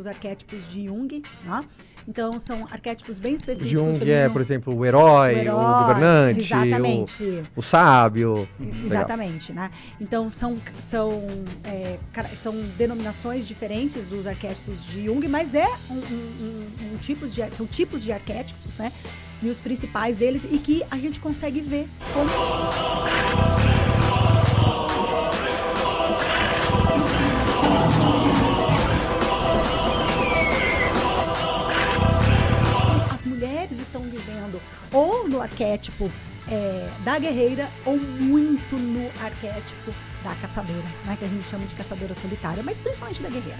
os arquétipos de Jung, né? Então, são arquétipos bem específicos. Jung é, por exemplo, o herói, o governante, exatamente. O sábio. Exatamente, né? Então, são denominações diferentes dos arquétipos de Jung, mas são tipos de arquétipos, né? E os principais deles, e que a gente consegue ver como... estão vivendo ou no arquétipo da guerreira ou muito no arquétipo da caçadora, né, que a gente chama de caçadora solitária, mas principalmente da guerreira.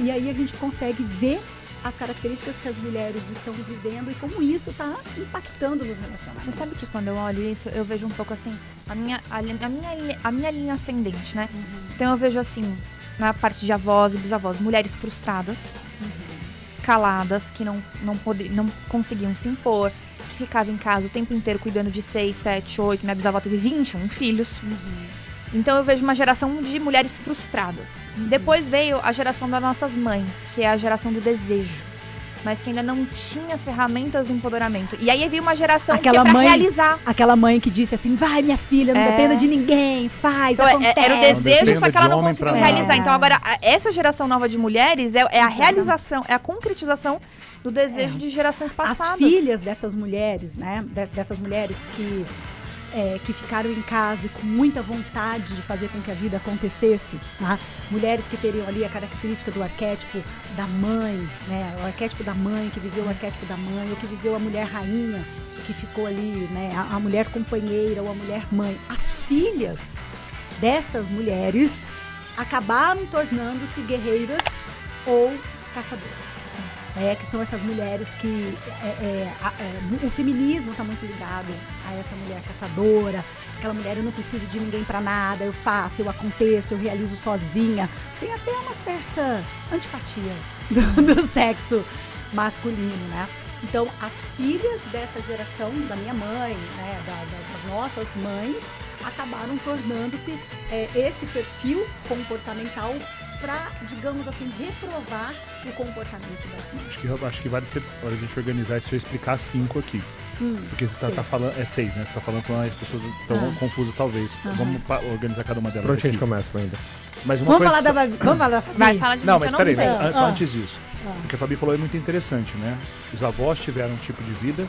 E aí a gente consegue ver as características que as mulheres estão vivendo e como isso está impactando nos relacionamentos. Você sabe que quando eu olho isso, eu vejo um pouco assim, a minha linha ascendente, né? Uhum. Então eu vejo assim, na parte de avós e bisavós, mulheres frustradas, caladas, que não conseguiam se impor, que ficavam em casa o tempo inteiro cuidando de 6, 7, 8, minha bisavó teve 21 filhos. Então eu vejo uma geração de mulheres frustradas. Depois veio a geração das nossas mães, que é a geração do desejo, mas que ainda não tinha as ferramentas do empoderamento. E aí veio uma geração que é pra realizar. Aquela mãe que disse assim, vai minha filha, não dependa de ninguém, faz, então, acontece. Era o desejo, só que ela não conseguiu realizar. Então agora, essa geração nova de mulheres é a realização, é a concretização do desejo de gerações passadas. As filhas dessas mulheres, né, dessas mulheres que ficaram em casa e com muita vontade de fazer com que a vida acontecesse, né? Mulheres que teriam ali a característica do arquétipo da mãe, né? O arquétipo da mãe, que viveu o arquétipo da mãe, ou que viveu a mulher rainha, que ficou ali, né? A mulher companheira ou a mulher mãe. As filhas destas mulheres acabaram tornando-se guerreiras ou caçadoras. Que são essas mulheres que o feminismo está muito ligado a essa mulher caçadora, aquela mulher, eu não preciso de ninguém para nada, eu faço, eu aconteço, eu realizo sozinha. Tem até uma certa antipatia do sexo masculino, né? Então, as filhas dessa geração, da minha mãe, né, das nossas mães, acabaram tornando-se esse perfil comportamental para, digamos assim, reprovar o comportamento das mães. Acho que vale a gente organizar isso e eu explicar 5 aqui. Porque você tá falando... É 6, né? Você tá falando as pessoas estão confusas, talvez. Vamos organizar cada uma delas. Pronto, aqui. A gente começa ainda. Mas uma vamos falar da Fabi. Vai, fala de não, mas peraí, só não. antes disso. O que a Fabi falou é muito interessante, né? Os avós tiveram um tipo de vida,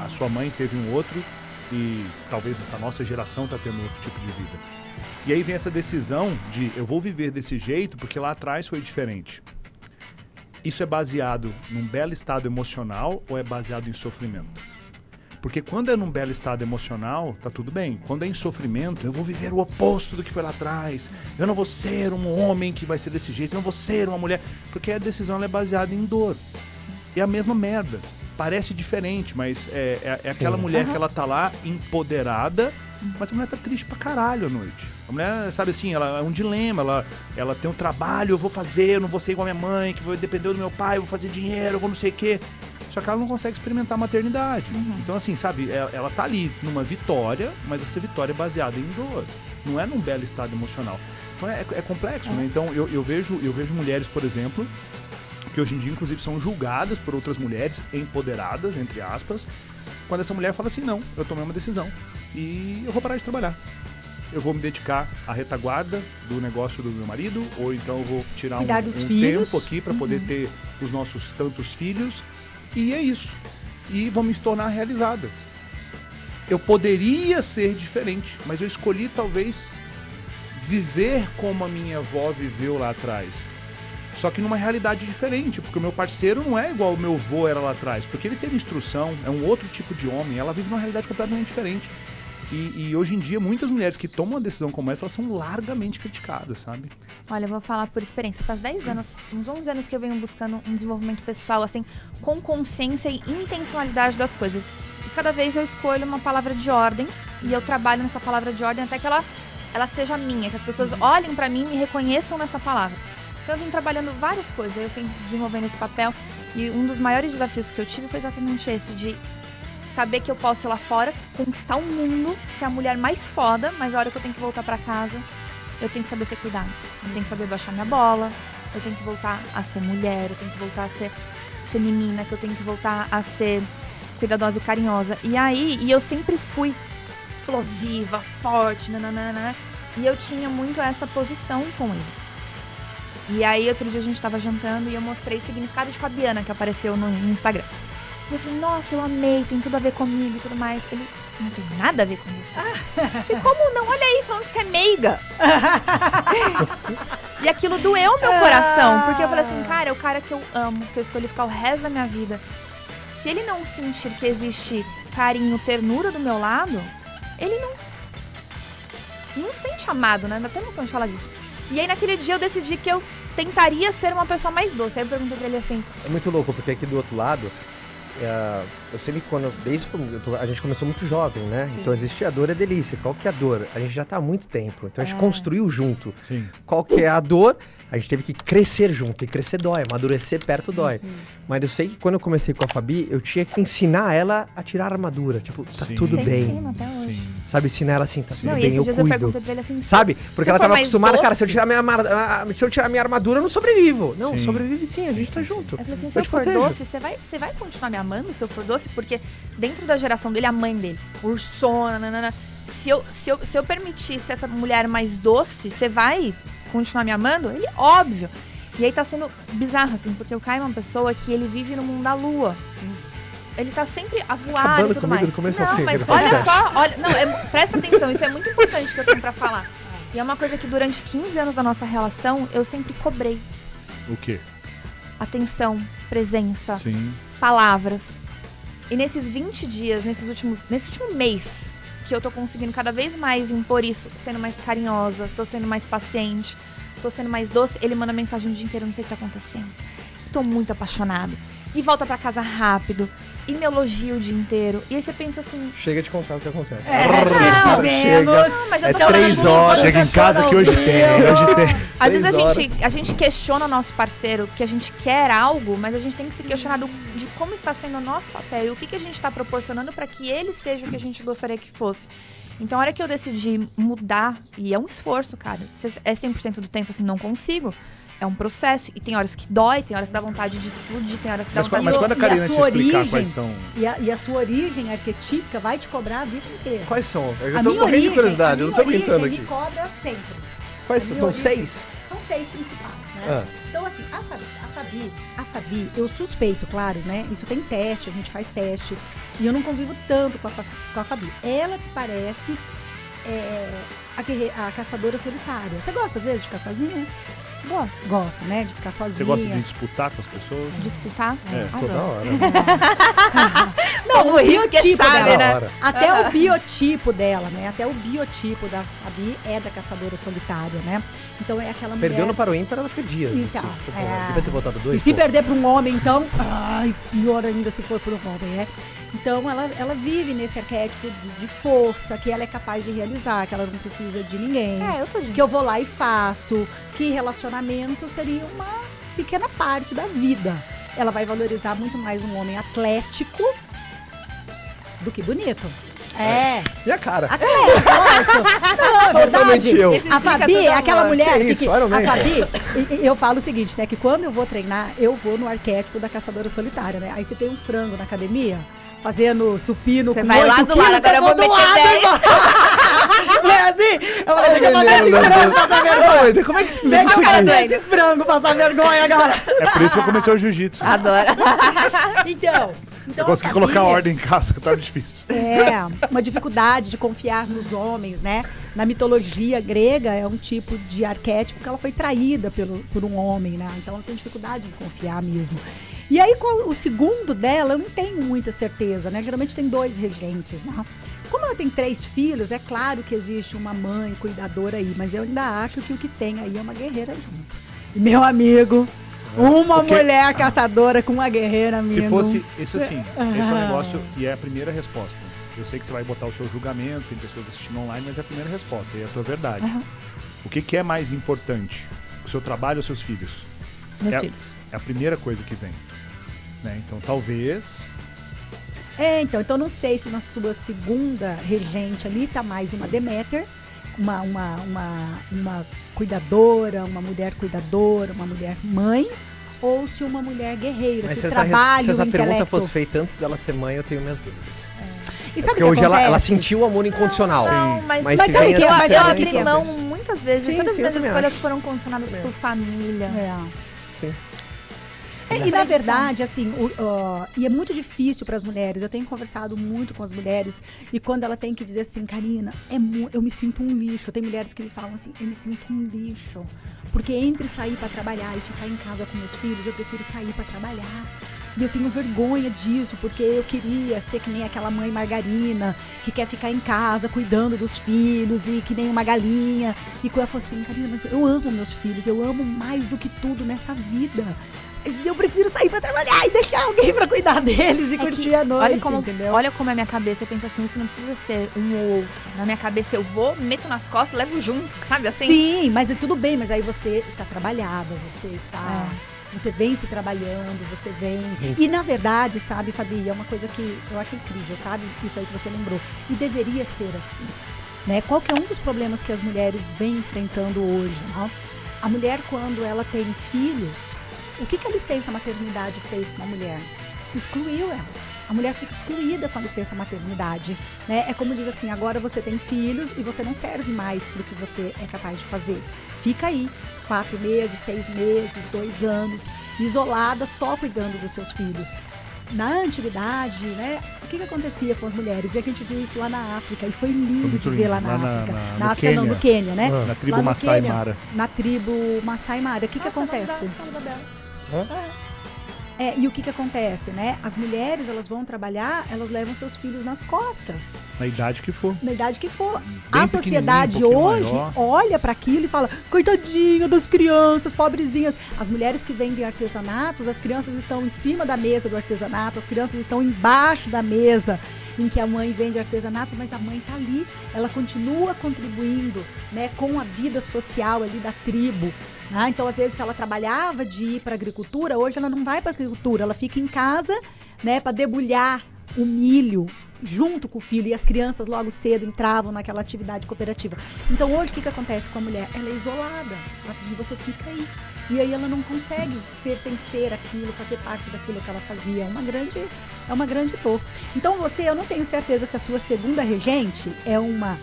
a sua mãe teve um outro, e talvez essa nossa geração tá tendo outro tipo de vida. E aí vem essa decisão de eu vou viver desse jeito porque lá atrás foi diferente. Isso é baseado num belo estado emocional ou é baseado em sofrimento? Porque quando é num belo estado emocional, tá tudo bem. Quando é em sofrimento, eu vou viver o oposto do que foi lá atrás. Eu não vou ser um homem que vai ser desse jeito, eu não vou ser uma mulher. Porque a decisão é baseada em dor. É a mesma merda. Parece diferente, mas é aquela mulher que ela tá lá empoderada, mas a mulher tá triste pra caralho à noite. A mulher, sabe assim, ela é um dilema, ela tem um trabalho, eu vou fazer, eu não vou ser igual a minha mãe, que vai depender do meu pai, eu vou fazer dinheiro, eu vou não sei o quê. Só que ela não consegue experimentar a maternidade. Então, assim, sabe, ela tá ali numa vitória, mas essa vitória é baseada em dor. Não é num belo estado emocional. Então é complexo, né? Então eu vejo mulheres, por exemplo, que hoje em dia, inclusive, são julgadas por outras mulheres empoderadas, entre aspas, quando essa mulher fala assim, não, eu tomei uma decisão e eu vou parar de trabalhar. Eu vou me dedicar à retaguarda do negócio do meu marido, ou então eu vou tirar um tempo aqui para poder ter os nossos tantos filhos, e é isso. E vou me tornar realizada. Eu poderia ser diferente, mas eu escolhi talvez viver como a minha avó viveu lá atrás. Só que numa realidade diferente, porque o meu parceiro não é igual o meu avô era lá atrás, porque ele teve instrução, é um outro tipo de homem, ela vive numa realidade completamente diferente. E hoje em dia, muitas mulheres que tomam uma decisão como essa, elas são largamente criticadas, sabe? Olha, eu vou falar por experiência. Faz 10 anos, uns 11 anos que eu venho buscando um desenvolvimento pessoal, assim, com consciência e intencionalidade das coisas. E cada vez eu escolho uma palavra de ordem, e eu trabalho nessa palavra de ordem até que ela seja minha, que as pessoas olhem pra mim e me reconheçam nessa palavra. Então eu vim trabalhando várias coisas, eu vim desenvolvendo esse papel, e um dos maiores desafios que eu tive foi exatamente esse, de saber que eu posso ir lá fora, conquistar o mundo, ser a mulher mais foda, mas a hora que eu tenho que voltar pra casa, eu tenho que saber ser cuidada. Eu tenho que saber baixar minha bola, eu tenho que voltar a ser mulher, eu tenho que voltar a ser feminina, que eu tenho que voltar a ser cuidadosa e carinhosa. E eu sempre fui explosiva, forte, nananana. E eu tinha muito essa posição com ele. E aí, outro dia a gente tava jantando e eu mostrei o significado de Fabiana, que apareceu no Instagram. E eu falei, nossa, eu amei, tem tudo a ver comigo e tudo mais. Ele, não tem nada a ver com você. Eu falei, como não? Olha aí, falando que você é meiga. E aquilo doeu meu coração, porque eu falei assim, cara, é o cara que eu amo, que eu escolhi ficar o resto da minha vida. Se ele não sentir que existe carinho, ternura do meu lado, ele não sente amado, né? Não tem emoção de falar disso. E aí, naquele dia, eu decidi que eu tentaria ser uma pessoa mais doce. Aí eu perguntei pra ele assim... É muito louco, porque aqui do outro lado, eu sempre desde que a gente começou muito jovem, né? Sim. Então existia a dor e a delícia. Qual que é a dor? A gente já tá há muito tempo. Então a gente construiu junto. Sim. Qual que é a dor? A gente teve que crescer junto. E crescer dói, amadurecer perto dói. Mas eu sei que quando eu comecei com a Fabi, eu tinha que ensinar ela a tirar a armadura. Tipo, tá Sim. tudo Você bem. ensina até hoje. Sim. Sabe, ensinar ela assim, tá tudo Não, e bem, esses eu dias eu cuido. perguntei pra ele assim... Sabe? Porque se ela for tava mais acostumada, cara, se eu doce- tirar minha armadura, eu não sobrevivo. Não, Sim. sobrevive sim, a gente tá junto. Eu falei assim, se Eu eu te for protejo. doce, você vai continuar me amando se eu for doce? Porque dentro da geração dele, a mãe dele, ursona, nanana, se eu permitisse essa mulher mais doce, você vai continuar me amando? Ele, óbvio. E aí tá sendo bizarro, assim, porque o Caio é uma pessoa que ele vive no mundo da lua. Ele tá sempre a voar Acabando e tudo comigo mais. do começo ao Não, fim, mas aquele olha podcast. só, olha, não, presta atenção, isso é muito importante que eu tenho pra falar. E é uma coisa que durante 15 anos da nossa relação, eu sempre cobrei. O quê? Atenção, presença, Sim. palavras. E nesses 20 dias, nesse último mês, que eu tô conseguindo cada vez mais impor isso, tô sendo mais carinhosa, tô sendo mais paciente, tô sendo mais doce, ele manda mensagem o dia inteiro, não sei o que tá acontecendo. Tô muito apaixonado. E volta pra casa rápido. E me elogia o dia inteiro. E aí você pensa assim... Chega de contar o que acontece. não. Chega. Não, mas eu É tô falando 3 assim, horas. Chega em casa que hoje tem, hoje tem. Às vezes 3 a gente questiona o nosso parceiro, que a gente quer algo, mas a gente tem que se questionar de como está sendo o nosso papel e o que a gente está proporcionando para que ele seja o que a gente gostaria que fosse. Então, a hora que eu decidi mudar, e é um esforço, cara, é 100% do tempo assim, não consigo, é um processo. E tem horas que dói, tem horas que dá vontade de explodir, tem horas que dá Mas, vontade mas de... quando a E a Karina te sua explicar origem- quais são... E a sua origem arquetípica vai te cobrar a vida inteira. Quais são? Eu A tô minha morrendo de origem- curiosidade, eu não tô a minha aguentando origem aqui. me cobra sempre. Quais a são? minha São origem- 6? São 6 principais, né? Ah. Então, assim, a Fabi, eu suspeito, claro, né? Isso tem teste, a gente faz teste. E eu não convivo tanto com a Fabi. Ela me parece a caçadora solitária. Você gosta, às vezes, de ficar sozinha? Gosto. Gosta, né? De ficar sozinha. Você gosta de disputar com as pessoas? Disputar? É, Toda Adoro. hora. Não, Como o rir, porque biotipo sabe, dela. né? Toda hora. Até o biotipo dela, né? Até o biotipo da Fabi é da caçadora solitária, né? Então é aquela mulher... Perdeu no para o ímpar, ela fica dias. Então, assim. Pô, é. devia ter botado 2. E se perder para um homem, então... Ai, pior ainda se for para um homem, né? Então, ela vive nesse arquétipo de força, que ela é capaz de realizar, que ela não precisa de ninguém. Eu tô de... Que eu vou lá e faço. Que relacionamento seria uma pequena parte da vida. Ela vai valorizar muito mais um homem atlético do que bonito. É. E a cara? Atlético, lógico. Não, é verdade. Totalmente eu. Esse A explica Fabi tudo, é aquela amor. mulher Que isso, Iron Man. a Fabi, eu falo o seguinte, né? Que quando eu vou treinar, eu vou no arquétipo da caçadora solitária, né? Aí você tem um frango na academia, fazendo supino Você com vai 8 lá do quilos, lado, agora eu vou do meter lado, 10. irmão. Não é assim? Eu falei, deixa eu fazer esse frango passar vergonha. Não, como é que Deixa eu Não, cara, fazer esse frango passar vergonha agora. É por isso que eu comecei o jiu-jitsu. Adoro. Então Eu consegui a colocar Fabi- ordem em casa, que tava difícil. Uma dificuldade de confiar nos homens, né? Na mitologia grega é um tipo de arquétipo que ela foi traída por um homem, né? Então ela tem dificuldade de confiar mesmo. E aí o segundo dela, eu não tenho muita certeza, né? Geralmente tem 2 regentes, né? Como ela tem 3 filhos, é claro que existe uma mãe cuidadora aí, mas eu ainda acho que o que tem aí é uma guerreira junto. E meu amigo, uma Porque- mulher caçadora com uma guerreira, Se amigo. fosse, isso assim, esse é um negócio e é a primeira resposta. Eu sei que você vai botar o seu julgamento, tem pessoas assistindo online, mas é a primeira resposta, e é a tua verdade. Uhum. O que é mais importante? O seu trabalho ou seus filhos? Meus filhos. É a primeira coisa que vem. Né? Então, talvez... Então não sei se na sua segunda regente ali tá mais uma Deméter uma cuidadora, uma mulher cuidadora, uma mulher mãe, ou se uma mulher guerreira, Mas que se trabalha essa o pergunta intelecto. fosse feita antes dela ser mãe, eu tenho minhas dúvidas. E sabe Porque o que hoje ela acontece? sentiu o amor incondicional. Não, mas Mas se sabe vem que essa mas ser eu mãe, abri que é mão muitas vezes. Sim, Todas as sim, eu minhas também escolhas acho. foram condicionadas por família. Sim. E na verdade, assim, e é muito difícil para as mulheres. Eu tenho conversado muito com as mulheres e quando ela tem que dizer assim, Karina, eu me sinto um lixo. Tem mulheres que me falam assim, eu me sinto um lixo. Porque entre sair para trabalhar e ficar em casa com meus filhos, eu prefiro sair para trabalhar. E eu tenho vergonha disso, porque eu queria ser que nem aquela mãe margarina, que quer ficar em casa cuidando dos filhos e que nem uma galinha. E quando ela falou assim, Karina, mas eu amo meus filhos, eu amo mais do que tudo nessa vida. Mas eu prefiro sair pra trabalhar e deixar alguém pra cuidar deles e curtir a noite, entendeu? Olha como é a minha cabeça. Eu penso assim, isso não precisa ser um ou outro. Na minha cabeça eu vou, meto nas costas, levo junto, sabe assim? Sim, mas é tudo bem, mas aí você está trabalhada, você está... Você vem se trabalhando, você vem... Sim. E na verdade, sabe, Fabi, é uma coisa que eu acho incrível, sabe? Isso aí que você lembrou. E deveria ser assim, né? Qual que é um dos problemas que as mulheres vêm enfrentando hoje, né? A mulher, quando ela tem filhos, o que a licença maternidade fez com a mulher? Excluiu ela. A mulher fica excluída com a licença maternidade, né? É como diz assim, agora você tem filhos e você não serve mais para o que você é capaz de fazer. Fica aí, 4 meses, 6 meses, 2 anos, isolada, só cuidando dos seus filhos. Na antiguidade, né, o que acontecia com as mulheres? E a gente viu isso lá na África, e foi lindo de ver lá na África. Na África não, no Quênia, né? Na tribo Lá no Masai Quênia, Mara. Na tribo Masai Mara. O que acontece? E o que acontece, né? As mulheres, elas vão trabalhar, elas levam seus filhos nas costas. Na idade que for. Na idade que for. Bem A sociedade pequenininho, um hoje pouquinho maior. olha para aquilo e fala, coitadinha das crianças, pobrezinhas. As mulheres que vendem artesanatos, as crianças estão em cima da mesa do artesanato, as crianças estão embaixo da mesa em que a mãe vende artesanato, mas a mãe tá ali, ela continua contribuindo, né, com a vida social ali da tribo. Então, às vezes, se ela trabalhava de ir para a agricultura, hoje ela não vai para a agricultura, ela fica em casa, né, para debulhar o milho junto com o filho, e as crianças logo cedo entravam naquela atividade cooperativa. Então, hoje, o que acontece com a mulher? Ela é isolada, ela diz assim, você fica aí. E aí ela não consegue pertencer àquilo, fazer parte daquilo que ela fazia. É uma grande dor. Então, eu não tenho certeza se a sua segunda regente é uma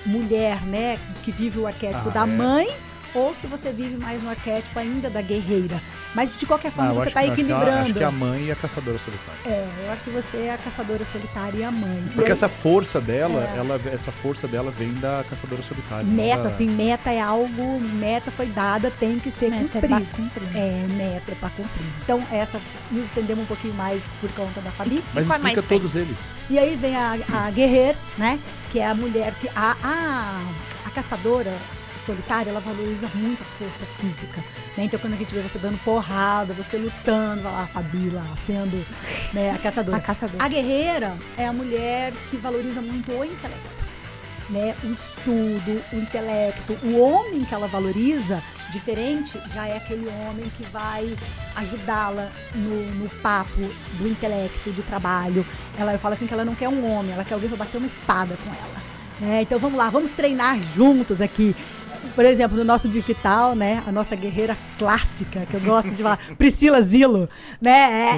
mulher, né, que vive o arquétipo da mãe, ou se você vive mais no arquétipo ainda da guerreira. Mas, de qualquer forma, você está equilibrando. Acho que é a mãe e a caçadora solitária. Eu acho que você é a caçadora solitária e a mãe. Porque essa força dela, essa força dela vem da caçadora solitária. Meta, assim, meta é algo, meta foi dada, tem que ser cumprida. Meta é para cumprir. Então, nos estendemos um pouquinho mais por conta da Fabi. Mas explica todos eles. E aí vem a guerreira, né? Que é a mulher que... A caçadora solitária, ela valoriza muito a força física, né? Então, quando a gente vê você dando porrada, você lutando, vai lá, a Fabi lá, sendo, né, a caçadora. A guerreira é a mulher que valoriza muito o intelecto, né? O estudo, o intelecto. O homem que ela valoriza, diferente, já é aquele homem que vai ajudá-la no papo do intelecto, do trabalho. Eu falo assim que ela não quer um homem, ela quer alguém para bater uma espada com ela, né? Então, vamos lá, vamos treinar juntos aqui. Por exemplo, no nosso digital, né, a nossa guerreira clássica, que eu gosto de falar, Priscila Zilo, né, a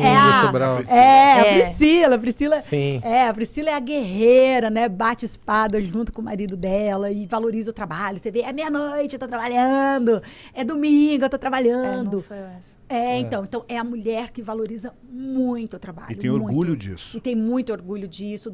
Priscila. Sim. A Priscila é a guerreira, né, bate espada junto com o marido dela e valoriza o trabalho. Você vê, é meia-noite, eu tô trabalhando, é domingo, eu tô trabalhando. Não sou eu essa. Então é a mulher que valoriza muito o trabalho. E tem orgulho disso. E tem muito orgulho disso.